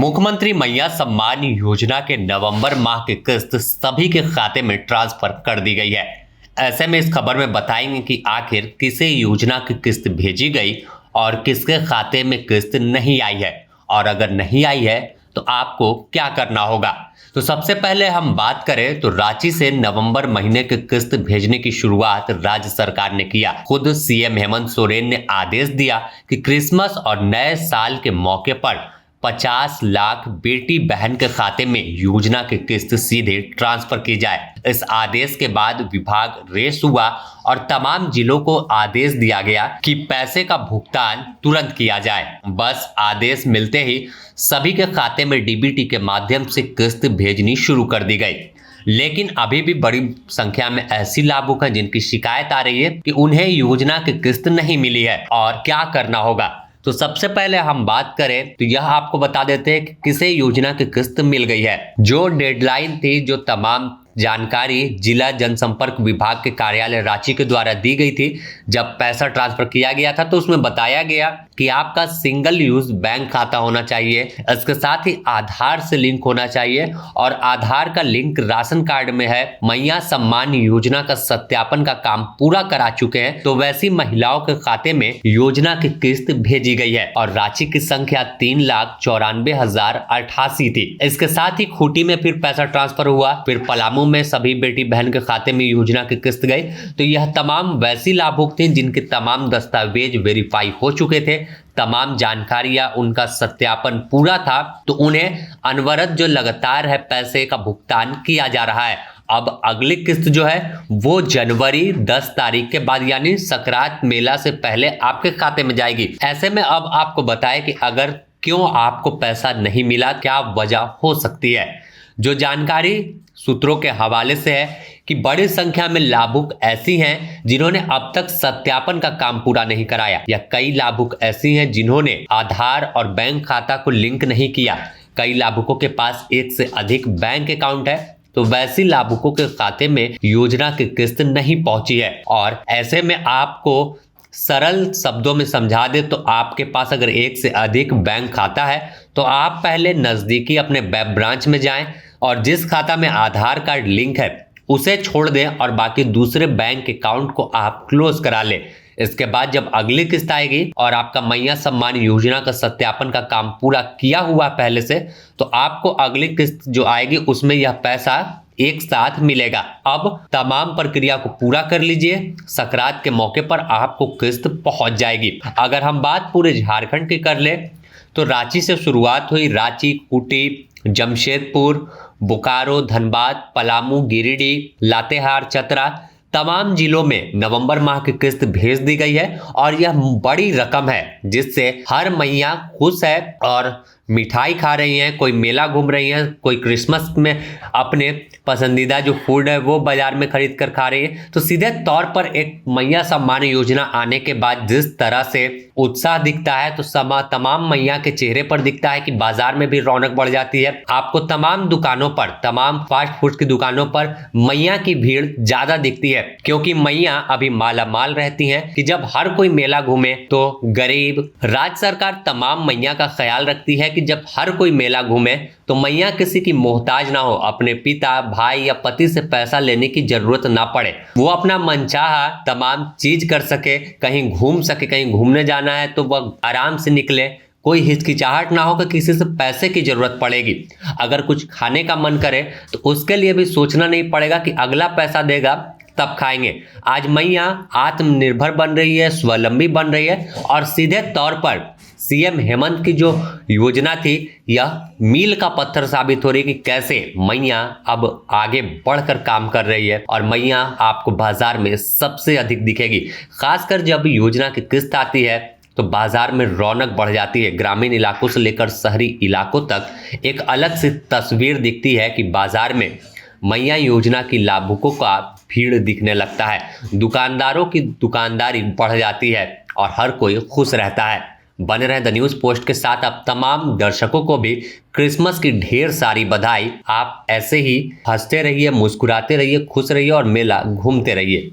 मुख्यमंत्री मैया सम्मान योजना के नवंबर माह की किस्त सभी के खाते में ट्रांसफर कर दी गई है। ऐसे में इस खबर में बताएंगे कि आखिर किसे योजना की किस्त भेजी गई और किसके खाते में किस्त नहीं आई है, और अगर नहीं आई है तो आपको क्या करना होगा। तो सबसे पहले हम बात करें तो रांची से नवंबर महीने की किस्त भेजने की शुरुआत राज्य सरकार ने किया। खुद सीएम हेमंत सोरेन ने आदेश दिया कि क्रिसमस और नए साल के मौके पर 50 लाख बेटी बहन के खाते में योजना की किस्त सीधे ट्रांसफर की जाए। इस आदेश के बाद विभाग रेस हुआ और तमाम जिलों को आदेश दिया गया कि पैसे का भुगतान तुरंत किया जाए। बस आदेश मिलते ही सभी के खाते में डीबीटी के माध्यम से किस्त भेजनी शुरू कर दी गई। लेकिन अभी भी बड़ी संख्या में ऐसी लाभुक हैं जिनकी शिकायत आ रही है कि उन्हें योजना की किस्त नहीं मिली है और क्या करना होगा। तो सबसे पहले हम बात करें तो यह आपको बता देते हैं कि किसे योजना की किस्त मिल गई है। जो डेडलाइन थी, जो तमाम जानकारी जिला जनसंपर्क विभाग के कार्यालय रांची के द्वारा दी गई थी, जब पैसा ट्रांसफर किया गया था तो उसमें बताया गया कि आपका सिंगल यूज बैंक खाता होना चाहिए, इसके साथ ही आधार से लिंक होना चाहिए और आधार का लिंक राशन कार्ड में है। मैया सम्मान योजना का सत्यापन का काम पूरा करा चुके हैं तो वैसी महिलाओं के खाते में योजना की किस्त भेजी गई है और रांची की संख्या 3,94,088 थी। इसके साथ ही खूंटी में फिर पैसा ट्रांसफर हुआ, फिर पलामू में सभी बेटी बहन के खाते में योजना की किस्त गई। तो यह तमाम वैसी लाभुक थी जिनके तमाम दस्तावेज वेरीफाई हो चुके थे, तमाम जानकारियां उनका सत्यापन पूरा था, तो उन्हें अनवरत जो लगातार है पैसे का भुगतान किया जा रहा है। अब अगली किस्त जो है वो जनवरी 10 तारीख के बाद यानी सकरात मेला से पहले आपके खाते में जाएगी। ऐसे में अब आपको बताएं कि अगर क्यों आपको पैसा नहीं मिला, क्या वजह हो सकती है। जो जानकारी सूत्रों के हवाले से है कि बड़ी संख्या में लाभुक ऐसी हैं जिन्होंने अब तक सत्यापन का काम पूरा नहीं कराया, या कई लाभुक ऐसी हैं जिन्होंने आधार और बैंक खाता को लिंक नहीं किया। कई लाभुकों के पास एक से अधिक बैंक अकाउंट है, तो वैसी लाभुकों के खाते में योजना की किस्त नहीं पहुंची है। और ऐसे में आपको सरल शब्दों में समझा दे तो आपके पास अगर एक से अधिक बैंक खाता है तो आप पहले नजदीकी अपने वेब ब्रांच में जाएं और जिस खाता में आधार कार्ड लिंक है उसे छोड़ दें और बाकी दूसरे बैंक अकाउंट को आप क्लोज करा लें। इसके बाद जब अगली किस्त आएगी और आपका मैया सम्मान योजना का सत्यापन का काम पूरा किया हुआ पहले से, तो आपको अगली किस्त जो आएगी उसमें यह पैसा एक साथ मिलेगा। अब तमाम प्रक्रिया को पूरा कर लीजिए, सकरात के मौके पर आपको किस्त पहुंच जाएगी। अगर हम बात पूरे झारखंड की कर ले तो रांची से शुरुआत हुई। रांची, खूंटी, जमशेदपुर, बोकारो, धनबाद, पलामू, गिरिडीह, लातेहार, चतरा, तमाम जिलों में नवंबर माह की किस्त भेज दी गई है और यह बड़ी रकम है जिससे हर मैया खुश है और मिठाई खा रही हैं, कोई मेला घूम रही हैं, कोई क्रिसमस में अपने पसंदीदा जो फूड है वो बाजार में खरीद कर खा रही है। तो सीधे तौर पर एक मैया सम्मान योजना आने के बाद जिस तरह से उत्साह दिखता है तो तमाम मैया के चेहरे पर दिखता है कि बाजार में भी रौनक बढ़ जाती है। आपको तमाम दुकानों पर, तमाम फास्ट फूड की दुकानों पर मैया की भीड़ ज्यादा दिखती है, क्योंकि मैया अभी माला माल रहती हैं कि जब हर कोई मेला घूमे तो गरीब। राज्य सरकार तमाम मैया का ख्याल रखती है कि जब हर कोई मेला घूमे तो मैया किसी की मोहताज ना हो, अपने पिता, भाई या पति से पैसा लेने की जरूरत ना पड़े, वो अपना मनचाहा तमाम चीज कर सके, कहीं घूम सके, कहीं घूमने जाना है तो वह आराम से निकले, कोई हिचकिचाहट ना हो कि किसी से पैसे की जरूरत पड़ेगी। अगर कुछ खाने का मन करे तो उसके लिए भी सोचना नहीं पड़ेगा कि अगला पैसा देगा तब खाएंगे। आज मैया आत्मनिर्भर बन रही है, स्वावलंबी बन रही है और सीधे तौर पर सीएम हेमंत की जो योजना थी यह मील का पत्थर साबित हो रही है कि कैसे मैया अब आगे बढ़कर काम कर रही है और मैया आपको बाजार में सबसे अधिक दिखेगी। खासकर जब योजना की किस्त आती है तो बाजार में रौनक बढ़ जाती है। ग्रामीण इलाकों से लेकर शहरी इलाकों तक एक अलग सी तस्वीर दिखती है कि बाजार में मैया योजना की लाभुकों का भीड़ दिखने लगता है, दुकानदारों की दुकानदारी बढ़ जाती है और हर कोई खुश रहता है। बने रहें द न्यूज़ पोस्ट के साथ। अब तमाम दर्शकों को भी क्रिसमस की ढेर सारी बधाई। आप ऐसे ही हंसते रहिए, मुस्कुराते रहिए, खुश रहिए और मेला घूमते रहिए।